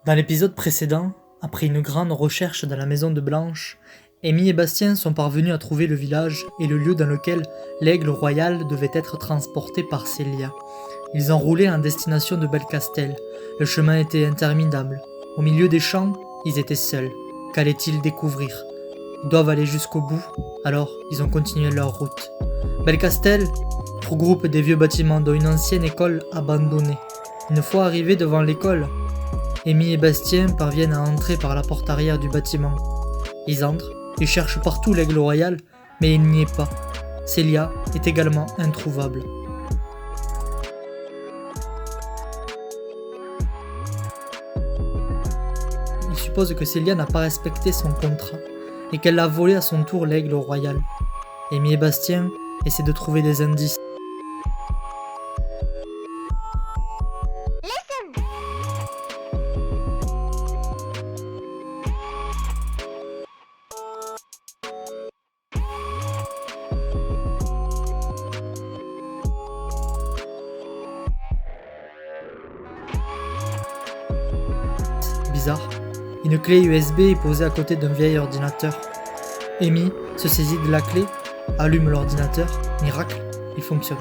Dans l'épisode précédent, après une grande recherche dans la maison de Blanche, Amy et Bastien sont parvenus à trouver le village et le lieu dans lequel l'aigle royal devait être transporté par Célia. Ils enroulaient en destination de Belcastel. Le chemin était interminable. Au milieu des champs, ils étaient seuls. Qu'allaient-ils découvrir? Ils doivent aller jusqu'au bout, alors ils ont continué leur route. Belcastel regroupe des vieux bâtiments dont une ancienne école abandonnée. Une fois arrivés devant l'école, Amy et Bastien parviennent à entrer par la porte arrière du bâtiment. Ils entrent, ils cherchent partout l'aigle royal, mais il n'y est pas. Célia est également introuvable. Ils supposent que Célia n'a pas respecté son contrat et qu'elle a volé à son tour l'aigle royal. Amy et Bastien essaient de trouver des indices. Bizarre. Une clé USB est posée à côté d'un vieil ordinateur. Amy se saisit de la clé, allume l'ordinateur, miracle, il fonctionne.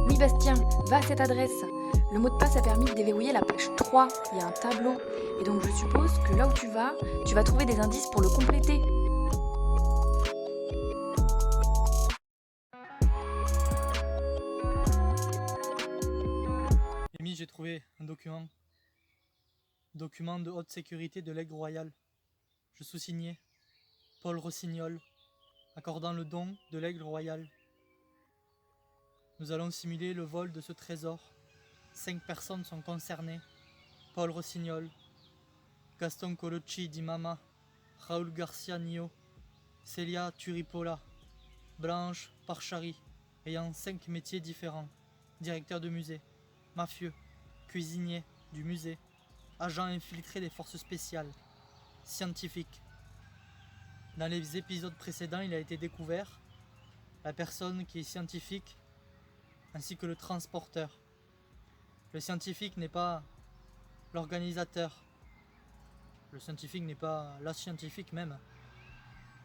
Oui Bastien, va à cette adresse. Le mot de passe a permis de déverrouiller la page 3. Il y a un tableau. Et donc je suppose que là où tu vas trouver des indices pour le compléter. Amy, j'ai trouvé un document. Document de haute sécurité de l'aigle royal. Je sous-signais Paul Rossignol, accordant le don de l'aigle royal. Nous allons simuler le vol de ce trésor. 5 personnes sont concernées. Paul Rossignol, Gaston Colucci di Mama, Raúl Garcia Nio, Célia Turipola, Blanche Parchari, ayant 5 métiers différents. Directeur de musée, mafieux, cuisinier du musée, agent infiltré des forces spéciales, scientifique. Dans les épisodes précédents, il a été découvert la personne qui est scientifique ainsi que le transporteur. Le scientifique n'est pas l'organisateur. Le scientifique n'est pas la scientifique même.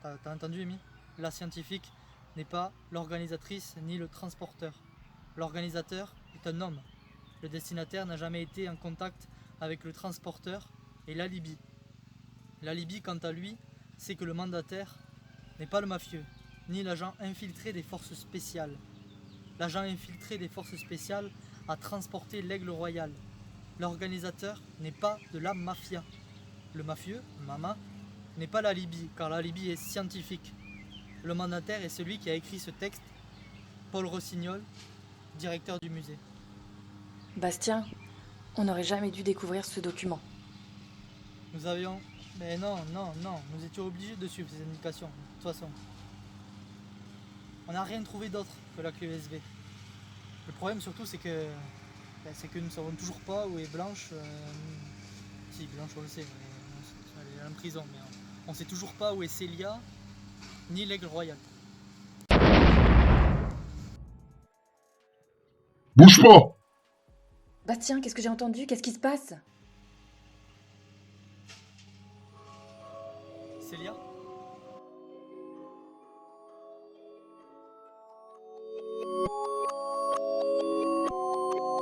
T'as entendu, Amy? La scientifique n'est pas l'organisatrice ni le transporteur. L'organisateur est un homme. Le destinataire n'a jamais été en contact avec le transporteur et l'alibi. L'alibi, quant à lui, c'est que le mandataire n'est pas le mafieux, ni l'agent infiltré des forces spéciales. L'agent infiltré des forces spéciales a transporté l'aigle royal. L'organisateur n'est pas de la mafia. Le mafieux, Mama, n'est pas l'alibi, car l'alibi est scientifique. Le mandataire est celui qui a écrit ce texte, Paul Rossignol, directeur du musée. Bastien, on n'aurait jamais dû découvrir ce document. Nous avions... Mais non, nous étions obligés de suivre ces indications, de toute façon. On n'a rien trouvé d'autre que la clé USB. Le problème surtout c'est que nous ne savons toujours pas où est Blanche. Si, Blanche on le sait, elle est en prison, mais on ne sait toujours pas où est Célia, ni l'aigle royal. Bouge pas! Bastien, qu'est-ce que j'ai entendu? Qu'est-ce qui se passe? Célia?